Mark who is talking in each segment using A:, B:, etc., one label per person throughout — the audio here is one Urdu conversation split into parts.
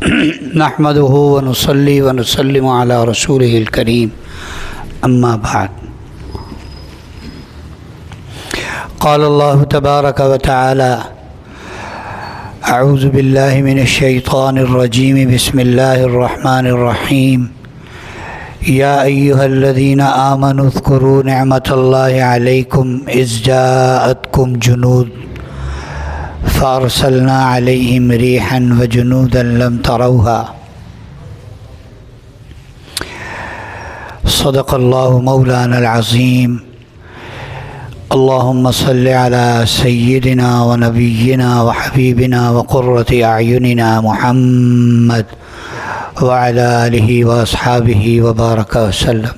A: نحمده ونصلي ونسلم على رسوله الكريم أما بعد قال الله تبارك وتعالى أعوذ بالله من الشيطان الرجيم بسم الله الرحمن الرحيم يا أيها الذين آمنوا اذكروا نعمة الله عليكم إذ جاءتكم جنود فأرسلنا عليهم ريحا وجنودا لم تروها صدق الله مولانا العظيم اللهم صل على سيدنا ونبينا وحبيبنا وقرة أعيننا محمد وعلى آله وأصحابه وبارك وسلم۔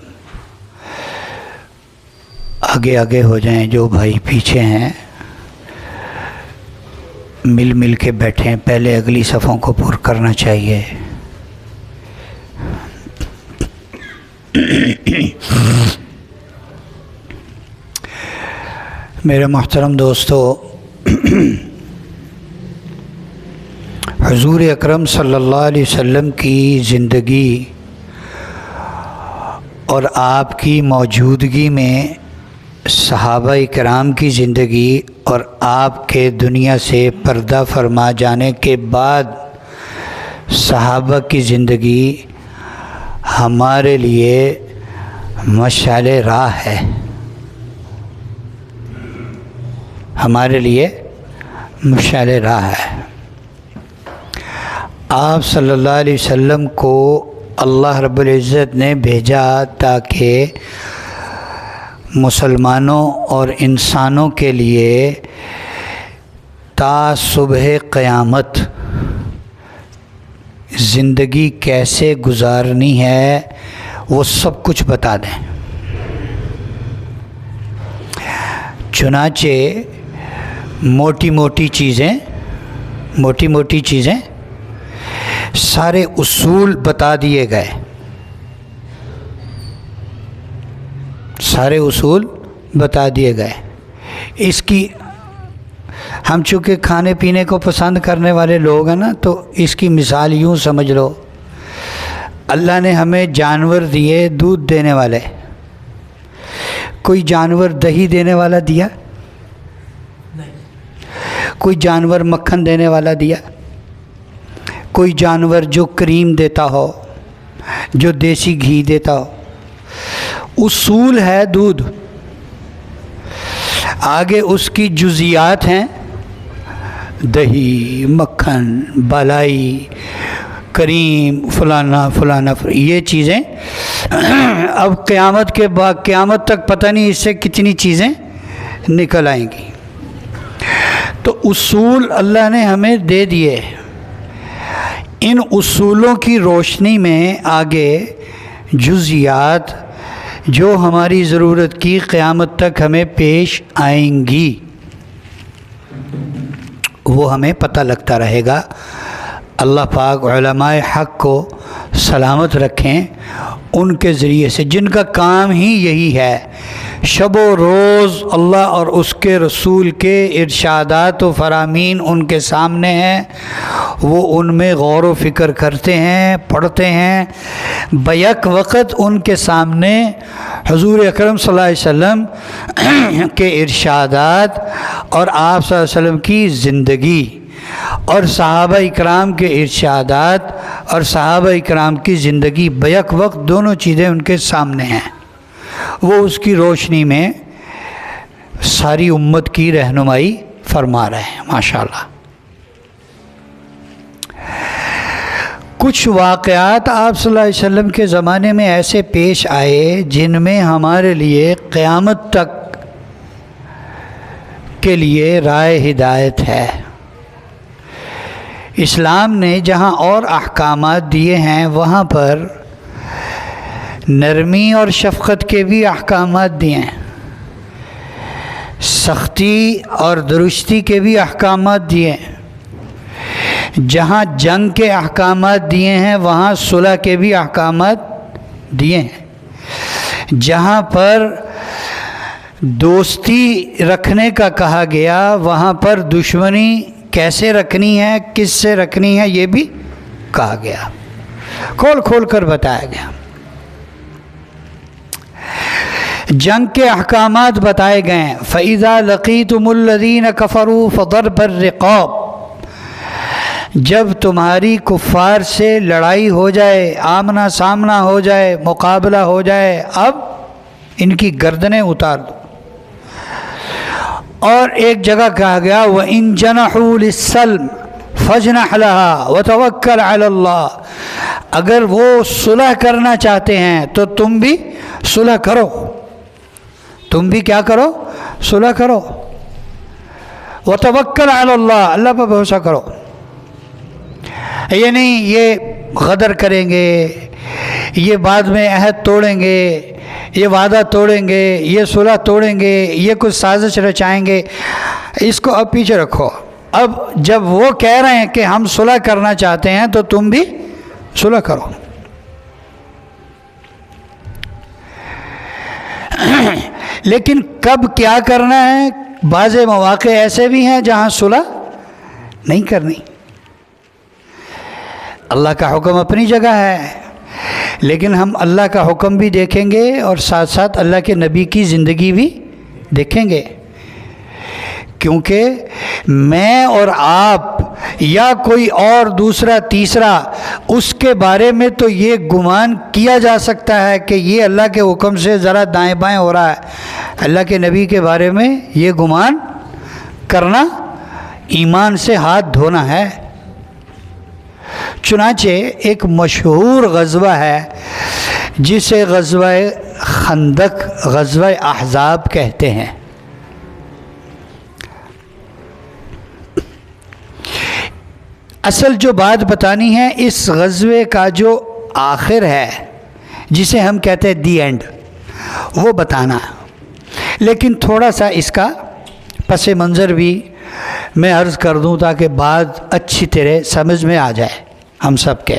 A: آگے آگے ہو جائیں، جو بھائی پیچھے ہیں مل مل کے بیٹھیں، پہلے اگلی صفوں کو پر کرنا چاہیے۔ میرے محترم دوستو، حضور اکرم صلی اللہ علیہ وسلم کی زندگی اور آپ کی موجودگی میں صحابہ کرام کی زندگی اور آپ کے دنیا سے پردہ فرما جانے کے بعد صحابہ کی زندگی ہمارے لیے مشعل راہ ہے، ہمارے لیے مشعل راہ ہے۔ آپ صلی اللہ علیہ وسلم کو اللہ رب العزت نے بھیجا تاکہ مسلمانوں اور انسانوں کے لیے تا صبح قیامت زندگی کیسے گزارنی ہے وہ سب کچھ بتا دیں۔ چنانچہ موٹی موٹی چیزیں سارے اصول بتا دیے گئے، سارے اصول بتا دیے گئے۔ اس کی ہم چونکہ کھانے پینے کو پسند کرنے والے لوگ ہیں نا، تو اس کی مثال یوں سمجھ لو، اللہ نے ہمیں جانور دیے دودھ دینے والے، کوئی جانور دہی دینے والا دیا؟ کوئی جانور مکھن دینے والا دیا؟ کوئی جانور جو کریم دیتا ہو، جو دیسی گھی دیتا ہو؟ اصول ہے دودھ، آگے اس کی جزیات ہیں، دہی، مکھن، بالائی، کریم، فلانا یہ چیزیں۔ اب قیامت کے بعد قیامت تک پتہ نہیں اس سے کتنی چیزیں نکل آئیں گی۔ تو اصول اللہ نے ہمیں دے دیے، ان اصولوں کی روشنی میں آگے جزیات جو ہماری ضرورت کی قیامت تک ہمیں پیش آئیں گی وہ ہمیں پتہ لگتا رہے گا۔ اللہ پاک علماء حق کو سلامت رکھیں، ان کے ذریعے سے جن کا کام ہی یہی ہے، شب و روز اللہ اور اس کے رسول کے ارشادات و فرامین ان کے سامنے ہیں، وہ ان میں غور و فکر کرتے ہیں، پڑھتے ہیں، بیک وقت ان کے سامنے حضور اکرم صلی اللہ علیہ وسلم کے ارشادات اور آپ صلی اللہ علیہ وسلم کی زندگی اور صحابہ اکرام کے ارشادات اور صحابہ اکرام کی زندگی بیک وقت دونوں چیزیں ان کے سامنے ہیں، وہ اس کی روشنی میں ساری امت کی رہنمائی فرما رہے ہیں ماشاءاللہ۔ کچھ واقعات آپ صلی اللہ علیہ وسلم کے زمانے میں ایسے پیش آئے جن میں ہمارے لیے قیامت تک کے لیے رائے ہدایت ہے۔ اسلام نے جہاں اور احکامات دیے ہیں وہاں پر نرمی اور شفقت کے بھی احکامات دیے ہیں، سختی اور درستی کے بھی احکامات دیے ہیں، جہاں جنگ کے احکامات دیے ہیں وہاں صلح کے بھی احکامات دیے ہیں، جہاں پر دوستی رکھنے کا کہا گیا وہاں پر دشمنی کیسے رکھنی ہے، کس سے رکھنی ہے، یہ بھی کہا گیا، کھول کھول کر بتایا گیا، جنگ کے احکامات بتائے گئے۔ فَإِذَا لَقِيتُمُ الَّذِينَ كَفَرُوا فَضَرْبَ الرِّقَابِ، جب تمہاری کفار سے لڑائی ہو جائے، آمنا سامنا ہو جائے، مقابلہ ہو جائے، اب ان کی گردنیں اتار دو۔ اور ایک جگہ کہا گیا وَإِن جَنَحُوا لِلسَّلْمِ فَاجْنَحْ لَهَا وَتَوَكَّلْ عَلَى اللَّهِ، اگر وہ صلح کرنا چاہتے ہیں تو تم بھی صلح کرو، تم بھی کیا کرو؟ صلح کرو۔ وَتَوَكَّلْ عَلَى اللَّهِ، اللہ پر بھروسہ کرو۔ یہ نہیں یہ غدر کریں گے، یہ بعد میں عہد توڑیں گے، یہ وعدہ توڑیں گے، یہ صلح توڑیں گے، یہ کچھ سازش رچائیں گے، اس کو اب پیچھے رکھو۔ اب جب وہ کہہ رہے ہیں کہ ہم صلح کرنا چاہتے ہیں تو تم بھی صلح کرو۔ لیکن کب کیا کرنا ہے؟ بعض مواقع ایسے بھی ہیں جہاں صلح نہیں کرنی۔ اللہ کا حکم اپنی جگہ ہے، لیکن ہم اللہ کا حکم بھی دیکھیں گے اور ساتھ ساتھ اللہ کے نبی کی زندگی بھی دیکھیں گے، کیونکہ میں اور آپ یا کوئی اور دوسرا تیسرا اس کے بارے میں تو یہ گمان کیا جا سکتا ہے کہ یہ اللہ کے حکم سے ذرا دائیں بائیں ہو رہا ہے، اللہ کے نبی کے بارے میں یہ گمان کرنا ایمان سے ہاتھ دھونا ہے۔ چنانچہ ایک مشہور غزوہ ہے جسے غزوہ خندق، غزوہ احزاب کہتے ہیں۔ اصل جو بات بتانی ہے اس غزوے کا جو آخر ہے جسے ہم کہتے ہیں دی اینڈ، وہ بتانا، لیکن تھوڑا سا اس کا پس منظر بھی میں عرض کر دوں تاکہ بات اچھی طرح سمجھ میں آ جائے ہم سب کے۔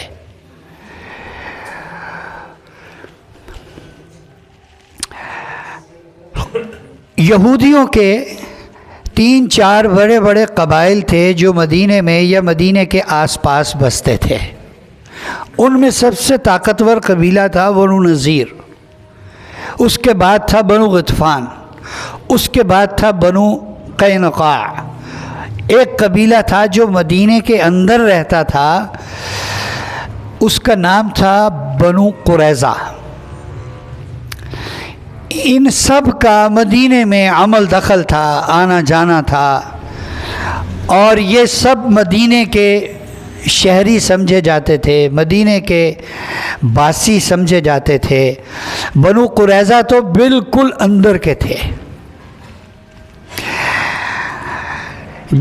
A: یہودیوں کے 3-4 بڑے بڑے قبائل تھے جو مدینے میں یا مدینے کے آس پاس بستے تھے۔ ان میں سب سے طاقتور قبیلہ تھا بنو نذیر، اس کے بعد تھا بنو غطفان، اس کے بعد تھا بنو قینقاع، ایک قبیلہ تھا جو مدینے کے اندر رہتا تھا، اس کا نام تھا بنو قریظہ۔ ان سب کا مدینے میں عمل دخل تھا، آنا جانا تھا، اور یہ سب مدینے کے شہری سمجھے جاتے تھے، مدینے کے باسی سمجھے جاتے تھے۔ بنو قریظہ تو بالکل اندر کے تھے۔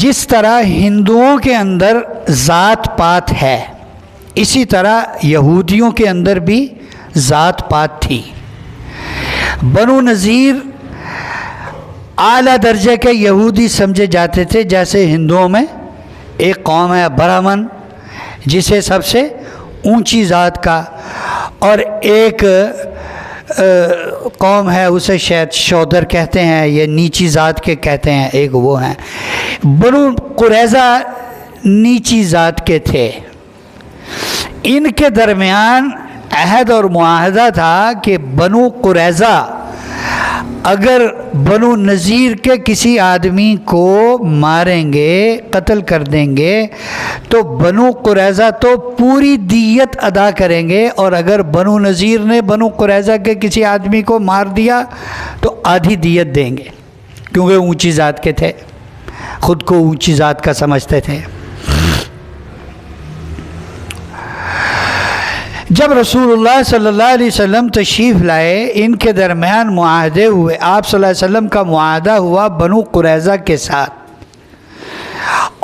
A: جس طرح ہندوؤں کے اندر ذات پات ہے، اسی طرح یہودیوں کے اندر بھی ذات پات تھی۔ بنو نذیر اعلیٰ درجے کے یہودی سمجھے جاتے تھے، جیسے ہندوؤں میں ایک قوم ہے برہمن جسے سب سے اونچی ذات کا، اور ایک قوم ہے اسے شاید شودر کہتے ہیں، یہ نیچی ذات کے کہتے ہیں، ایک وہ ہیں۔ بنو قریظہ نیچی ذات کے تھے۔ ان کے درمیان عہد اور معاہدہ تھا کہ بنو قریظہ اگر بنو نذیر کے کسی آدمی کو ماریں گے، قتل کر دیں گے، تو بنو قریظہ تو پوری دیت ادا کریں گے، اور اگر بنو نذیر نے بنو قریظہ کے کسی آدمی کو مار دیا تو آدھی دیت دیں گے، کیونکہ اونچی ذات کے تھے، خود کو اونچی ذات کا سمجھتے تھے۔ جب رسول اللہ صلی اللہ علیہ وسلم تشریف لائے، ان کے درمیان معاہدے ہوئے، آپ صلی اللہ علیہ وسلم کا معاہدہ ہوا بنو قریظہ کے ساتھ،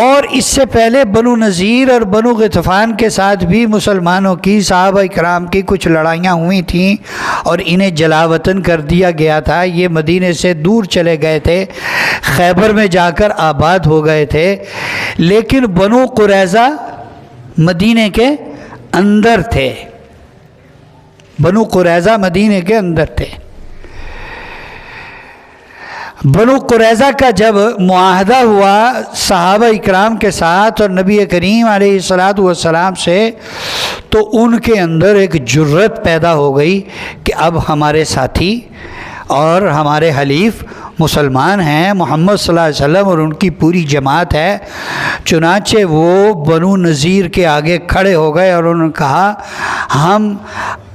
A: اور اس سے پہلے بنو نذیر اور بنو غطفان کے ساتھ بھی مسلمانوں کی، صحابہ کرام کی کچھ لڑائیاں ہوئی تھیں اور انہیں جلا وطن کر دیا گیا تھا۔ یہ مدینے سے دور چلے گئے تھے، خیبر میں جا کر آباد ہو گئے تھے، لیکن بنو قریظہ مدینے کے اندر تھے، بنو قریظہ مدینے کے اندر تھے۔ بنو قریظہ کا جب معاہدہ ہوا صحابہ اکرام کے ساتھ اور نبی کریم علیہ الصلاۃ والسلام سے، تو ان کے اندر ایک جرت پیدا ہو گئی کہ اب ہمارے ساتھی اور ہمارے حلیف مسلمان ہیں، محمد صلی اللہ علیہ وسلم اور ان کی پوری جماعت ہے۔ چنانچہ وہ بنو نذیر کے آگے کھڑے ہو گئے اور انہوں نے کہا ہم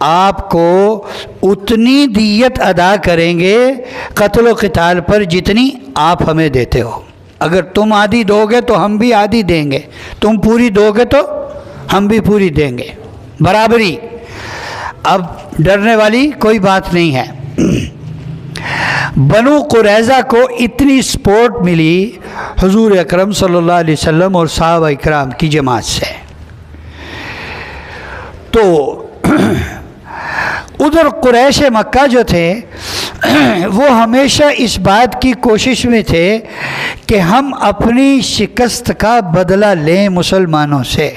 A: آپ کو اتنی دیت ادا کریں گے قتل و قتال پر جتنی آپ ہمیں دیتے ہو۔ اگر تم آدھی دو گے تو ہم بھی آدھی دیں گے، تم پوری دو گے تو ہم بھی پوری دیں گے، برابری۔ اب ڈرنے والی کوئی بات نہیں ہے۔ بنو قریظہ کو اتنی سپورٹ ملی حضور اکرم صلی اللہ علیہ وسلم اور صحابہ اکرام کی جماعت سے، تو ادھر قریش مکہ جو تھے وہ ہمیشہ اس بات کی کوشش میں تھے کہ ہم اپنی شکست کا بدلہ لیں مسلمانوں سے،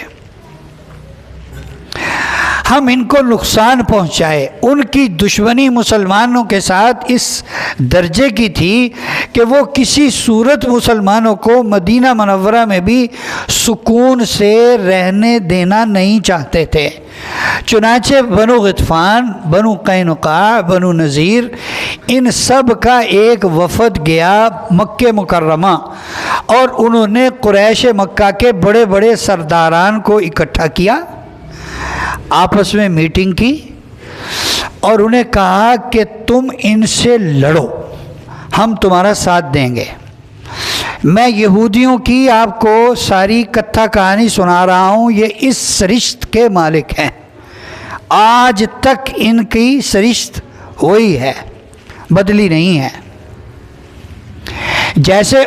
A: ہم ان کو نقصان پہنچائے۔ ان کی دشمنی مسلمانوں کے ساتھ اس درجے کی تھی کہ وہ کسی صورت مسلمانوں کو مدینہ منورہ میں بھی سکون سے رہنے دینا نہیں چاہتے تھے۔ چنانچہ بنو غطفان، بنو قینقاع، بنو نذیر، ان سب کا ایک وفد گیا مکہ مکرمہ، اور انہوں نے قریش مکہ کے بڑے بڑے سرداران کو اکٹھا کیا، آپس میں میٹنگ کی اور انہیں کہا کہ تم ان سے لڑو، ہم تمہارا ساتھ دیں گے۔ میں یہودیوں کی آپ کو ساری کتھا کہانی سنا رہا ہوں، یہ اس سرشت کے مالک ہیں، آج تک ان کی سرشت وہی ہے، بدلی نہیں ہے۔ جیسے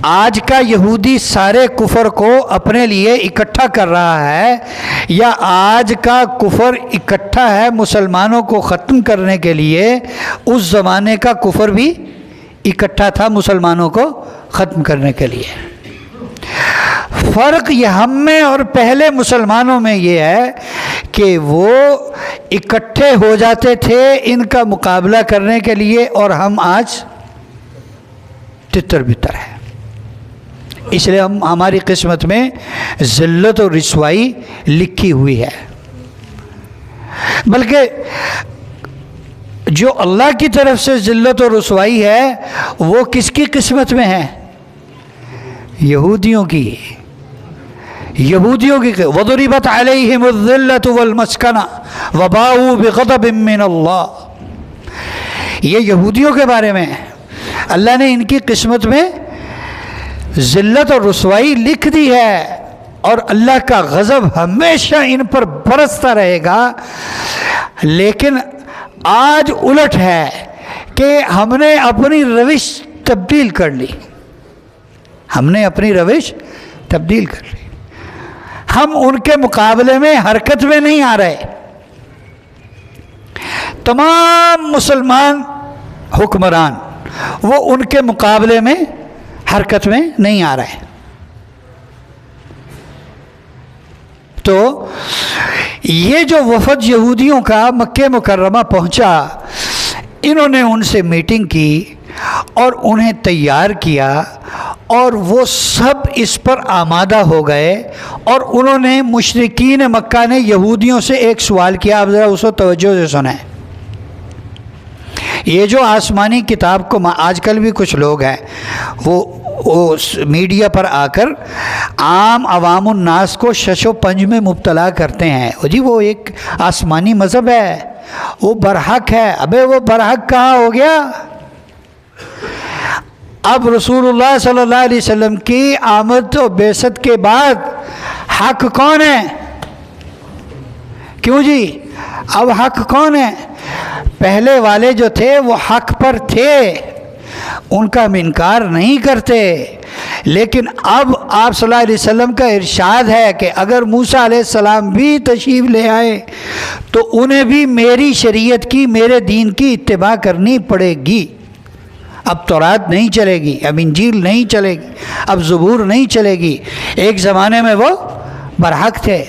A: آج کا یہودی سارے کفر کو اپنے لیے اکٹھا کر رہا ہے، یا آج کا کفر اکٹھا ہے مسلمانوں کو ختم کرنے کے لیے، اس زمانے کا کفر بھی اکٹھا تھا مسلمانوں کو ختم کرنے کے لیے۔ فرق یہ ہم میں اور پہلے مسلمانوں میں یہ ہے کہ وہ اکٹھے ہو جاتے تھے ان کا مقابلہ کرنے کے لیے، اور ہم آج تتر بتر ہے۔ اس لیے ہماری قسمت میں ذلت اور رسوائی لکھی ہوئی ہے۔ بلکہ جو اللہ کی طرف سے ذلت اور رسوائی ہے وہ کس کی قسمت میں ہے؟ یہودیوں کی۔ یہودیوں کی وَضُرِبَتْ عَلَيْهِمُ الذِّلَّةُ وَالْمَسْكَنَةُ وَبَاءُوا بِغَضَبٍ مِّنَ اللَّهِ، یہ یہودیوں کے بارے میں اللہ نے ان کی قسمت میں ذلت اور رسوائی لکھ دی ہے، اور اللہ کا غضب ہمیشہ ان پر برستا رہے گا۔ لیکن آج الٹ ہے کہ ہم نے اپنی روش تبدیل کر لی، ہم نے اپنی روش تبدیل کر لی، ہم ان کے مقابلے میں حرکت میں نہیں آ رہے۔ تمام مسلمان حکمران وہ ان کے مقابلے میں حرکت میں نہیں آ رہے۔ تو یہ جو وفد یہودیوں کا مکہ مکرمہ پہنچا، انہوں نے ان سے میٹنگ کی اور انہیں تیار کیا، اور وہ سب اس پر آمادہ ہو گئے، اور انہوں نے مشرکین مکہ نے یہودیوں سے ایک سوال کیا، آپ ذرا اس کو توجہ سے سنیں۔ یہ جو آسمانی کتاب کو آج کل بھی کچھ لوگ ہیں وہ میڈیا پر آ کر عام عوام الناس کو شش و پنج میں مبتلا کرتے ہیں، جی وہ ایک آسمانی مذہب ہے، وہ برحق ہے۔ ابے وہ برحق کہاں ہو گیا؟ اب رسول اللہ صلی اللہ علیہ وسلم کی آمد و بعثت کے بعد حق کون ہے؟ کیوں جی اب حق کون ہے؟ پہلے والے جو تھے وہ حق پر تھے، ان کا ہم انکار نہیں کرتے، لیکن اب آپ صلی اللہ علیہ وسلم کا ارشاد ہے کہ اگر موسیٰ علیہ السلام بھی تشریف لے آئے تو انہیں بھی میری شریعت کی، میرے دین کی اتباع کرنی پڑے گی۔ اب تورات نہیں چلے گی، اب انجیل نہیں چلے گی، اب زبور نہیں چلے گی۔ ایک زمانے میں وہ برحق تھے،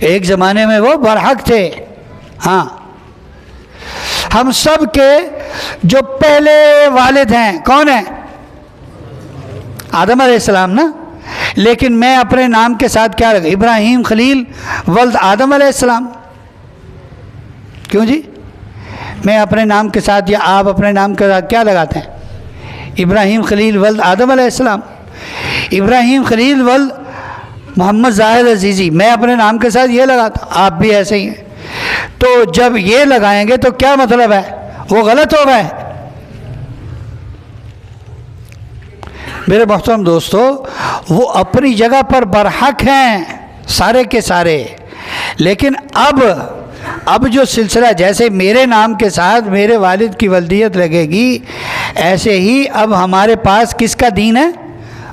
A: ایک زمانے میں وہ برحق تھے۔ ہاں، ہم سب کے جو پہلے والد ہیں کون ہیں؟ آدم علیہ السلام نا. لیکن میں اپنے نام کے ساتھ کیا لگا؟ ابراہیم خلیل ولد آدم علیہ السلام. کیوں جی؟ میں اپنے نام کے ساتھ یا آپ اپنے نام کے ساتھ کیا لگاتے ہیں؟ ابراہیم خلیل ولد آدم علیہ السلام. ابراہیم خلیل ولد محمد زاہد عزیزی، میں اپنے نام کے ساتھ یہ لگاتا، آپ بھی ایسے ہی ہیں. تو جب یہ لگائیں گے تو کیا مطلب ہے؟ وہ غلط ہو گئے. میرے محترم دوستو، وہ اپنی جگہ پر برحق ہیں سارے کے سارے، لیکن اب جو سلسلہ جیسے میرے نام کے ساتھ میرے والد کی ولدیت لگے گی، ایسے ہی اب ہمارے پاس کس کا دین ہے؟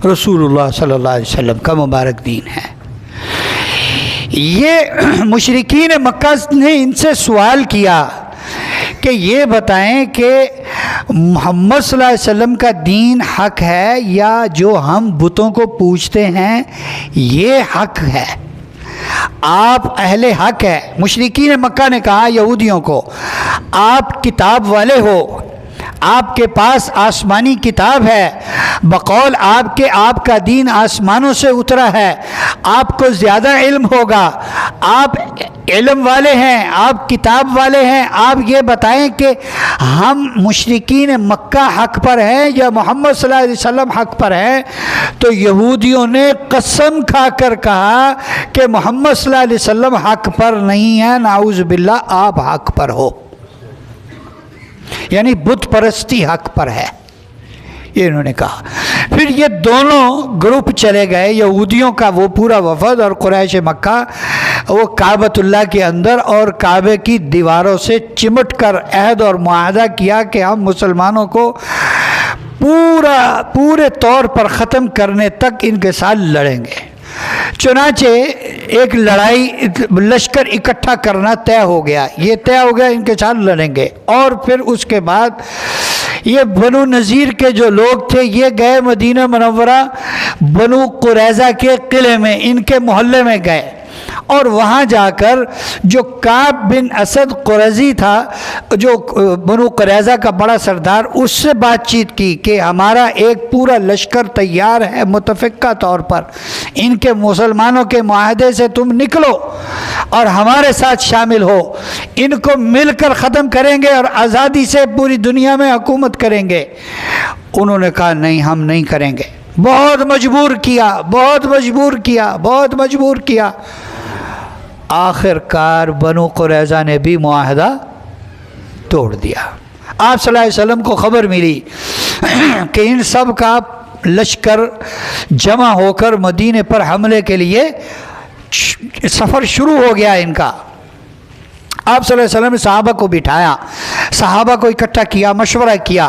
A: رسول اللہ صلی اللہ علیہ وسلم کا مبارک دین ہے. یہ مشرکین مکہ نے ان سے سوال کیا کہ یہ بتائیں کہ محمد صلی اللہ علیہ وسلم کا دین حق ہے یا جو ہم بتوں کو پوجتے ہیں یہ حق ہے؟ آپ اہل حق ہے. مشرکین مکہ نے کہا یہودیوں کو، آپ کتاب والے ہو، آپ کے پاس آسمانی کتاب ہے، بقول آپ کا دین آسمانوں سے اترا ہے، آپ کو زیادہ علم ہوگا، آپ علم والے ہیں، آپ کتاب والے ہیں، آپ یہ بتائیں کہ ہم مشرکین مکہ حق پر ہیں یا محمد صلی اللہ علیہ وسلم حق پر ہیں؟ تو یہودیوں نے قسم کھا کر کہا کہ محمد صلی اللہ علیہ وسلم حق پر نہیں ہے، نعوذ باللہ آپ حق پر ہو، یعنی بت پرستی حق پر ہے، یہ انہوں نے کہا. پھر یہ دونوں گروپ چلے گئے، یہودیوں کا وہ پورا وفد اور قریش مکہ، وہ کعبۃ اللہ کے اندر اور کعبے کی دیواروں سے چمٹ کر عہد اور معاہدہ کیا کہ ہم مسلمانوں کو پورے طور پر ختم کرنے تک ان کے ساتھ لڑیں گے. چنانچہ ایک لڑائی لشکر اکٹھا کرنا طے ہو گیا، یہ طے ہو گیا ان کے ساتھ لڑیں گے. اور پھر اس کے بعد یہ بنو نذیر کے جو لوگ تھے یہ گئے مدینہ منورہ بنو قریظہ کے قلعے میں، ان کے محلے میں گئے، اور وہاں جا کر جو کعب بن اسد قریظی تھا، جو بنو قریظہ کا بڑا سردار، اس سے بات چیت کی کہ ہمارا ایک پورا لشکر تیار ہے متفقہ طور پر، ان کے مسلمانوں کے معاہدے سے تم نکلو اور ہمارے ساتھ شامل ہو، ان کو مل کر ختم کریں گے اور آزادی سے پوری دنیا میں حکومت کریں گے. انہوں نے کہا نہیں، ہم نہیں کریں گے. بہت مجبور کیا. آخر کار بنو قریظہ نے بھی معاہدہ توڑ دیا. آپ صلی اللہ علیہ وسلم کو خبر ملی کہ ان سب کا لشکر جمع ہو کر مدینے پر حملے کے لیے سفر شروع ہو گیا ان کا. آپ صلی اللہ علیہ وسلم نے صحابہ کو بٹھایا، صحابہ کو اکٹھا کیا، مشورہ کیا.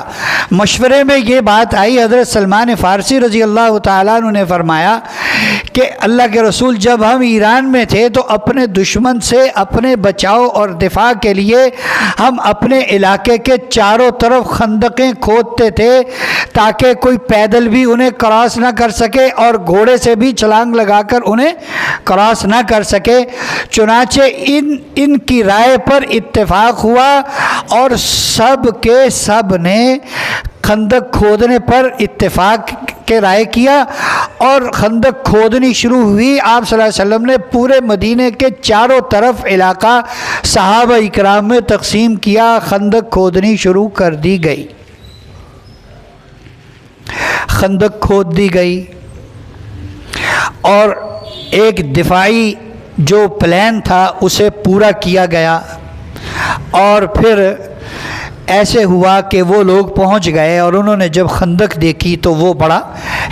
A: مشورے میں یہ بات آئی، حضرت سلمان فارسی رضی اللہ تعالیٰ عنہ نے فرمایا کہ اللہ کے رسول، جب ہم ایران میں تھے تو اپنے دشمن سے اپنے بچاؤ اور دفاع کے لیے ہم اپنے علاقے کے چاروں طرف خندقیں کھودتے تھے تاکہ کوئی پیدل بھی انہیں کراس نہ کر سکے اور گھوڑے سے بھی چھلانگ لگا کر انہیں کراس نہ کر سکے. چنانچہ ان کی رائے پر اتفاق ہوا اور سب کے سب نے خندق کھودنے پر اتفاق کے رائے کیا اور خندق کھودنی شروع ہوئی. آپ صلی اللہ علیہ وسلم نے پورے مدینے کے چاروں طرف علاقہ صحابہ اکرام میں تقسیم کیا، خندق کھودنی شروع کر دی گئی. خندق کھود دی گئی اور ایک دفاعی جو پلان تھا اسے پورا کیا گیا. اور پھر ایسے ہوا کہ وہ لوگ پہنچ گئے اور انہوں نے جب خندق دیکھی تو وہ بڑا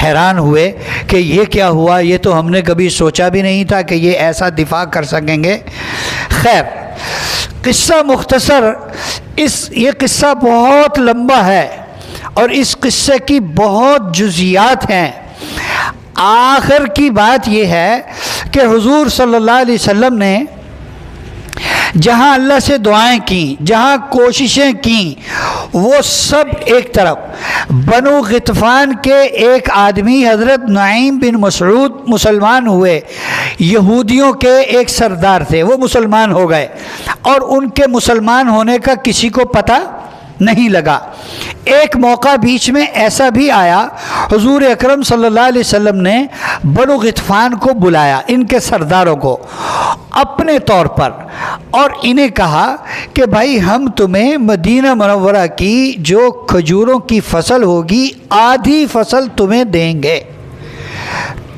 A: حیران ہوئے کہ یہ کیا ہوا، یہ تو ہم نے کبھی سوچا بھی نہیں تھا کہ یہ ایسا دفاع کر سکیں گے. خیر، قصہ مختصر، یہ قصہ بہت لمبا ہے اور اس قصے کی بہت جزیات ہیں. آخر کی بات یہ ہے کہ حضور صلی اللہ علیہ وسلم نے جہاں اللہ سے دعائیں کیں، جہاں کوششیں کیں، وہ سب ایک طرف. بنو غطفان کے ایک آدمی حضرت نعیم بن مسعود مسلمان ہوئے، یہودیوں کے ایک سردار تھے، وہ مسلمان ہو گئے اور ان کے مسلمان ہونے کا کسی کو پتہ نہیں لگا۔ ایک موقع بیچ میں ایسا بھی آیا، حضور اکرم صلی اللہ علیہ وسلم نے بنو غطفان کو بلایا، ان کے سرداروں کو اپنے طور پر، اور انہیں کہا کہ بھائی ہم تمہیں مدینہ منورہ کی جو کھجوروں کی فصل ہوگی آدھی فصل تمہیں دیں گے،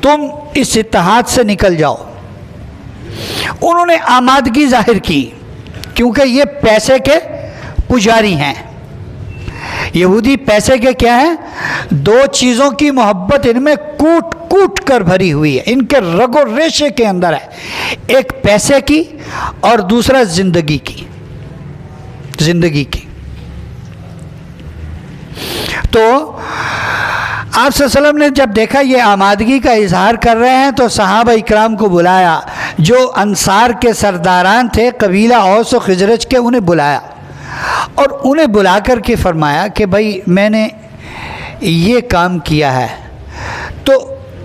A: تم اس اتحاد سے نکل جاؤ۔ انہوں نے آمادگی ظاہر کی کیونکہ یہ پیسے کے پجاری ہیں، یہودی پیسے کے کیا ہیں؟ دو چیزوں کی محبت ان میں کوٹ کوٹ کر بھری ہوئی ہے، ان کے رگ و ریشے کے اندر ہے، ایک پیسے کی اور دوسرا زندگی کی۔ تو آپ صلی اللہ علیہ وسلم نے جب دیکھا یہ آمادگی کا اظہار کر رہے ہیں تو صحابہ اکرام کو بلایا، جو انصار کے سرداران تھے قبیلہ اوس و خزرج کے، انہیں بلایا اور انہیں بلا کر کے فرمایا کہ بھائی میں نے یہ کام کیا ہے۔ تو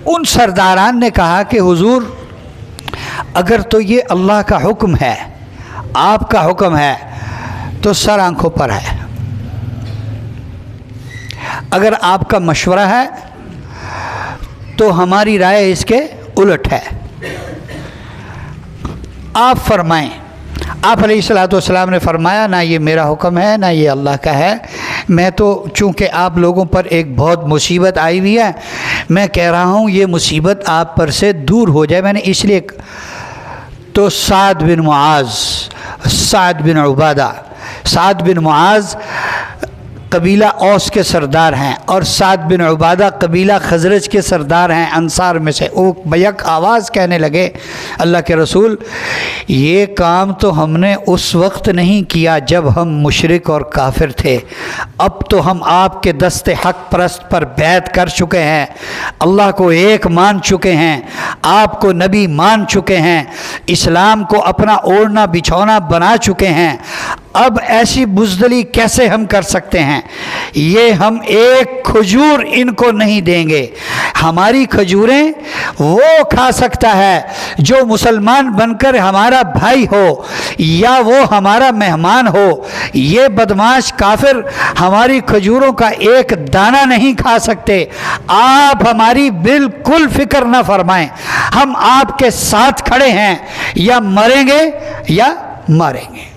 A: ان سرداران نے کہا کہ حضور اگر تو یہ اللہ کا حکم ہے، آپ کا حکم ہے تو سر آنکھوں پر ہے، اگر آپ کا مشورہ ہے تو ہماری رائے اس کے الٹ ہے، آپ فرمائیں۔ آپ علیہ الصلوۃ والسلام نے فرمایا نہ یہ میرا حکم ہے نہ یہ اللہ کا ہے، میں تو چونکہ آپ لوگوں پر ایک بہت مصیبت آئی ہوئی ہے، میں کہہ رہا ہوں یہ مصیبت آپ پر سے دور ہو جائے، میں نے اس لیے۔ تو سعد بن معاذ، سعد بن عبادہ، سعد بن معاذ قبیلہ اوس کے سردار ہیں اور سعد بن عبادہ قبیلہ خزرج کے سردار ہیں انصار میں سے۔ وہ بیک آواز کہنے لگے اللہ کے رسول یہ کام تو ہم نے اس وقت نہیں کیا جب ہم مشرک اور کافر تھے، اب تو ہم آپ کے دست حق پرست پر بیعت کر چکے ہیں، اللہ کو ایک مان چکے ہیں، آپ کو نبی مان چکے ہیں، اسلام کو اپنا اوڑھنا بچھونا بنا چکے ہیں، اب ایسی بزدلی کیسے ہم کر سکتے ہیں؟ یہ ہم ایک کھجور ان کو نہیں دیں گے، ہماری کھجوریں وہ کھا سکتا ہے جو مسلمان بن کر ہمارا بھائی ہو یا وہ ہمارا مہمان ہو، یہ بدمعاش کافر ہماری کھجوروں کا ایک دانہ نہیں کھا سکتے، آپ ہماری بالکل فکر نہ فرمائیں، ہم آپ کے ساتھ کھڑے ہیں، یا مریں گے یا ماریں گے۔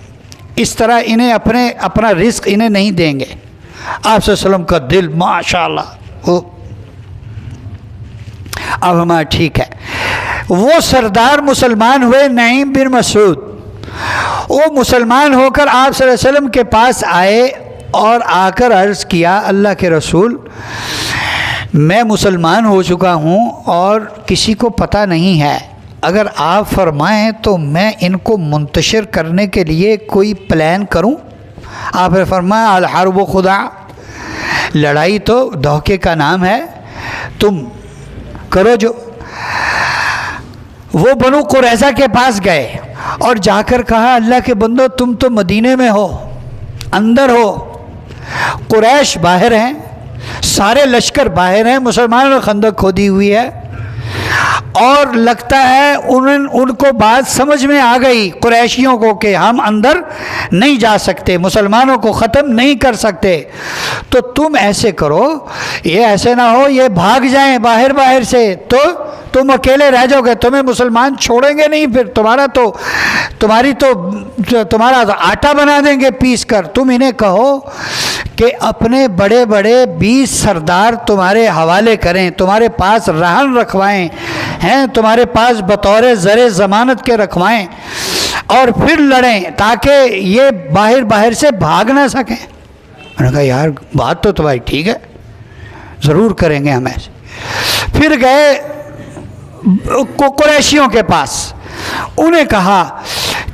A: اس طرح انہیں اپنا رزق انہیں نہیں دیں گے۔ آپ صلی اللہ علیہ وسلم کا دل ماشاءاللہ اب ہمارا ٹھیک ہے۔ وہ سردار مسلمان ہوئے، نعیم بن مسعود، وہ مسلمان ہو کر آپ صلی اللہ علیہ وسلم کے پاس آئے اور آ کر عرض کیا اللہ کے رسول میں مسلمان ہو چکا ہوں اور کسی کو پتہ نہیں ہے، اگر آپ فرمائیں تو میں ان کو منتشر کرنے کے لیے کوئی پلان کروں؟ آپ نے فرمایا الحرب خداع، لڑائی تو دھوکے کا نام ہے، تم کرو جو۔ وہ بنو قریظہ کے پاس گئے اور جا کر کہا اللہ کے بندو تم تو مدینے میں ہو، اندر ہو، قریش باہر ہیں، سارے لشکر باہر ہیں، مسلمانوں نے خندق کھودی ہوئی ہے، اور لگتا ہے ان کو بات سمجھ میں آ گئی قریشیوں کو کہ ہم اندر نہیں جا سکتے، مسلمانوں کو ختم نہیں کر سکتے، تو تم ایسے کرو، یہ ایسے نہ ہو یہ بھاگ جائیں باہر سے تو تم اکیلے رہ جاؤ گے، تمہیں مسلمان چھوڑیں گے نہیں، پھر تمہارا آٹا بنا دیں گے پیس کر۔ تم انہیں کہو کہ اپنے بڑے بڑے 20 سردار تمہارے حوالے کریں، تمہارے پاس رہن رکھوائیں ہیں، تمہارے پاس بطور زر ضمانت کے رکھوائیں، اور پھر لڑیں تاکہ یہ باہر سے بھاگ نہ سکیں۔ انہوں نے کہا یار بات تو تمہاری ٹھیک ہے، ضرور کریں گے ہم ایسے۔ پھر گئے قریشیوں کے پاس، انہیں کہا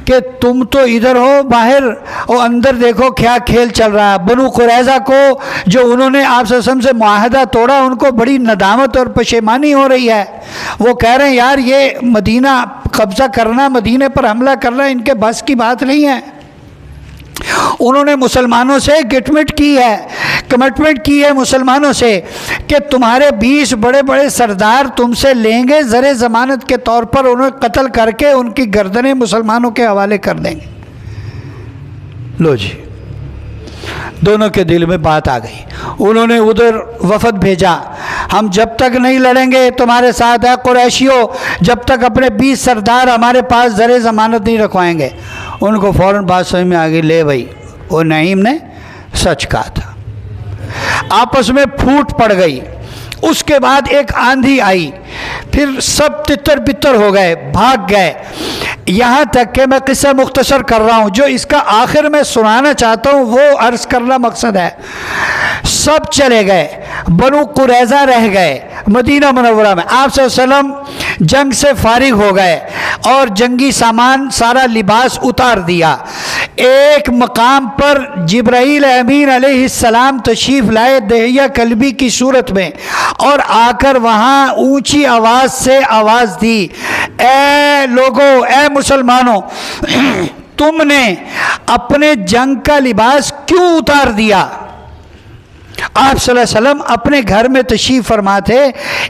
A: کہ تم تو ادھر ہو باہر، اور اندر دیکھو کیا کھیل چل رہا ہے۔ بنو قریظہ کو جو انہوں نے آپ صلی اللہ علیہ وسلم سے معاہدہ توڑا، ان کو بڑی ندامت اور پشیمانی ہو رہی ہے، وہ کہہ رہے ہیں یار یہ مدینہ قبضہ کرنا، مدینے پر حملہ کرنا ان کے بس کی بات نہیں ہے۔ انہوں نے مسلمانوں سے کمٹمنٹ کی ہے مسلمانوں سے کہ تمہارے 20 بڑے بڑے سردار تم سے لیں گے زر ضمانت کے طور پر، انہیں قتل کر کے ان کی گردنیں مسلمانوں کے حوالے کر دیں گے۔ لو جی دونوں کے دل میں بات آ گئی. انہوں نے ادھر وفد بھیجا, ہم جب تک نہیں لڑیں گے تمہارے ساتھ ہے قریشیوں, جب تک اپنے 20 سردار ہمارے پاس زر ضمانت نہیں رکھوائیں گے. ان کو فوراً بات سمجھ میں آ گئی, لے بھائی وہ نعیم نے سچ کہا تھا. آپس میں پھوٹ پڑ گئی. اس کے بعد ایک آندھی آئی, پھر سب تتر بتر ہو گئے, بھاگ گئے. یہاں تک کہ میں قصہ مختصر کر رہا ہوں, جو اس کا آخر میں سنانا چاہتا ہوں وہ عرض کرنا مقصد ہے. سب چلے گئے, بنو قریظہ رہ گئے مدینہ منورہ میں. آپ صلی اللہ علیہ وسلم جنگ سے فارغ ہو گئے اور جنگی سامان سارا لباس اتار دیا. ایک مقام پر جبرائیل امین علیہ السلام تشریف لائے دہیہ کلبی کی صورت میں, اور آ کر وہاں اونچی آواز سے آواز دی, اے لوگوں, اے مسلمانوں, تم نے اپنے جنگ کا لباس کیوں اتار دیا؟ آپ صلی اللہ علیہ وسلم اپنے گھر میں تشریف فرما تھے.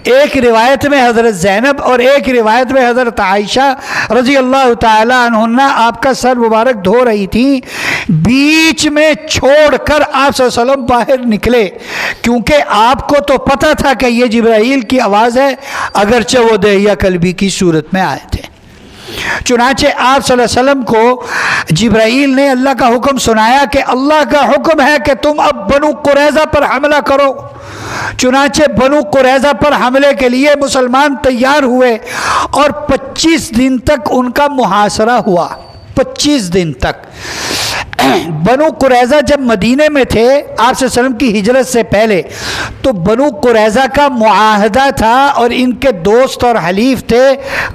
A: ایک روایت میں حضرت زینب اور ایک روایت میں حضرت عائشہ رضی اللہ تعالی عنہن آپ کا سر مبارک دھو رہی تھیں. بیچ میں چھوڑ کر آپ صلی اللہ علیہ وسلم باہر نکلے, کیونکہ آپ کو تو پتہ تھا کہ یہ جبرائیل کی آواز ہے, اگرچہ وہ دہیہ کلبی کی صورت میں آئے تھے. چنانچہ آپ صلی اللہ علیہ وسلم کو جبرائیل نے اللہ کا حکم سنایا کہ اللہ کا حکم ہے کہ تم اب بنو قریظہ پر حملہ کرو. چنانچہ بنو قریظہ پر حملے کے لیے مسلمان تیار ہوئے اور 25 دن تک ان کا محاصرہ ہوا. 25 دن تک. بنو قریظہ جب مدینے میں تھے آپ صلی اللہ علیہ وسلم کی ہجرت سے پہلے, تو بنو قریظہ کا معاہدہ تھا, اور ان کے دوست اور حلیف تھے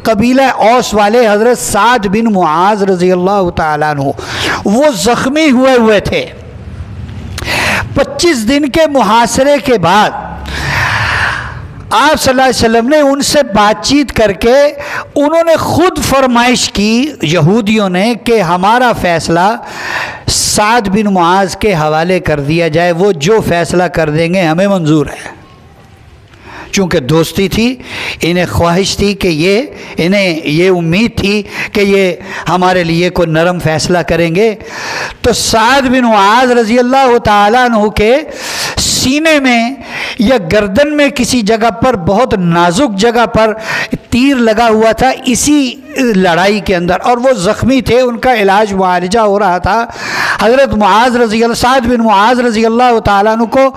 A: قبیلہ اوس والے حضرت سعد بن معاذ رضی اللہ تعالیٰ عنہ. وہ زخمی ہوئے تھے. 25 دن کے محاصرے کے بعد آپ صلی اللہ علیہ وسلم نے ان سے بات چیت کر کے انہوں نے خود فرمائش کی, یہودیوں نے, کہ ہمارا فیصلہ سعد بن معاذ کے حوالے کر دیا جائے, وہ جو فیصلہ کر دیں گے ہمیں منظور ہے. چونکہ دوستی تھی, انہیں خواہش تھی کہ انہیں یہ امید تھی کہ یہ ہمارے لیے کوئی نرم فیصلہ کریں گے. تو سعد بن معاذ رضی اللہ تعالیٰ عنہ کے سینے میں یا گردن میں کسی جگہ پر, بہت نازک جگہ پر تیر لگا ہوا تھا اسی لڑائی کے اندر, اور وہ زخمی تھے, ان کا علاج معالجہ ہو رہا تھا. حضرت سعد بن معاذ رضی اللہ تعالیٰ عنہ کو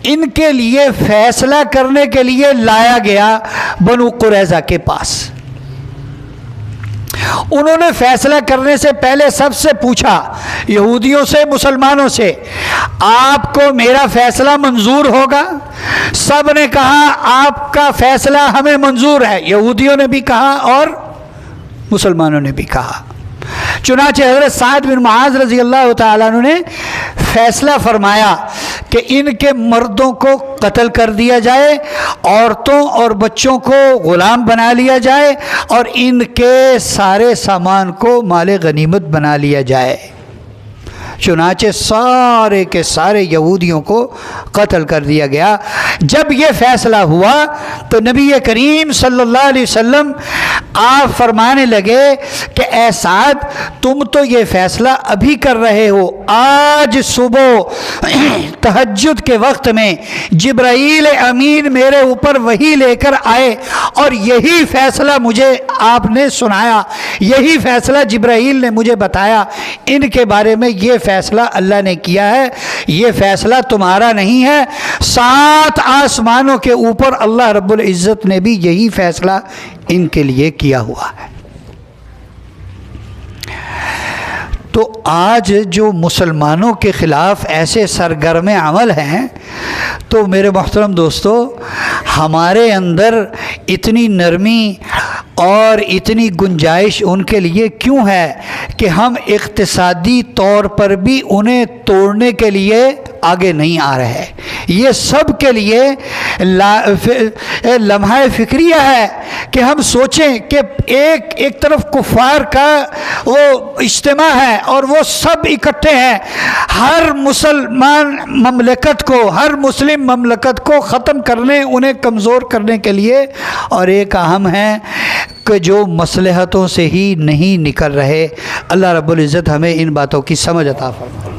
A: ان کے لیے فیصلہ کرنے کے لیے لایا گیا بنو قریظہ کے پاس. انہوں نے فیصلہ کرنے سے پہلے سب سے پوچھا, یہودیوں سے, مسلمانوں سے, آپ کو میرا فیصلہ منظور ہوگا؟ سب نے کہا آپ کا فیصلہ ہمیں منظور ہے. یہودیوں نے بھی کہا اور مسلمانوں نے بھی کہا. چنانچہ حضرت سعد بن معاذ رضی اللہ تعالیٰ عنہ نے فیصلہ فرمایا کہ ان کے مردوں کو قتل کر دیا جائے, عورتوں اور بچوں کو غلام بنا لیا جائے, اور ان کے سارے سامان کو مال غنیمت بنا لیا جائے. چنانچہ سارے کے سارے یہودیوں کو قتل کر دیا گیا. جب یہ فیصلہ ہوا تو نبی کریم صلی اللہ علیہ وسلم آپ فرمانے لگے کہ اے سعد, تم تو یہ فیصلہ ابھی کر رہے ہو, آج صبح تہجد کے وقت میں جبرائیل امین میرے اوپر وحی لے کر آئے اور یہی فیصلہ مجھے آپ نے سنایا, یہی فیصلہ جبرائیل نے مجھے بتایا. ان کے بارے میں یہ فیصلہ اللہ نے کیا ہے, یہ فیصلہ تمہارا نہیں ہے. 7 آسمانوں کے اوپر اللہ رب العزت نے بھی یہی فیصلہ ان کے لیے کیا ہوا ہے. تو آج جو مسلمانوں کے خلاف ایسے سرگرم عمل ہیں, تو میرے محترم دوستو, ہمارے اندر اتنی نرمی اور اتنی گنجائش ان کے لیے کیوں ہے کہ ہم اقتصادی طور پر بھی انہیں توڑنے کے لیے آگے نہیں آ رہے. یہ سب کے لیے لمحہ فکریہ ہے کہ ہم سوچیں کہ ایک طرف کفار کا وہ اجتماع ہے اور وہ سب اکٹھے ہیں ہر مسلمان مملکت کو, ہر مسلم مملکت کو ختم کرنے, انہیں کمزور کرنے کے لیے, اور ایک اہم ہے کہ جو مصلحتوں سے ہی نہیں نکل رہے. اللہ رب العزت ہمیں ان باتوں کی سمجھ عطا فرمائے.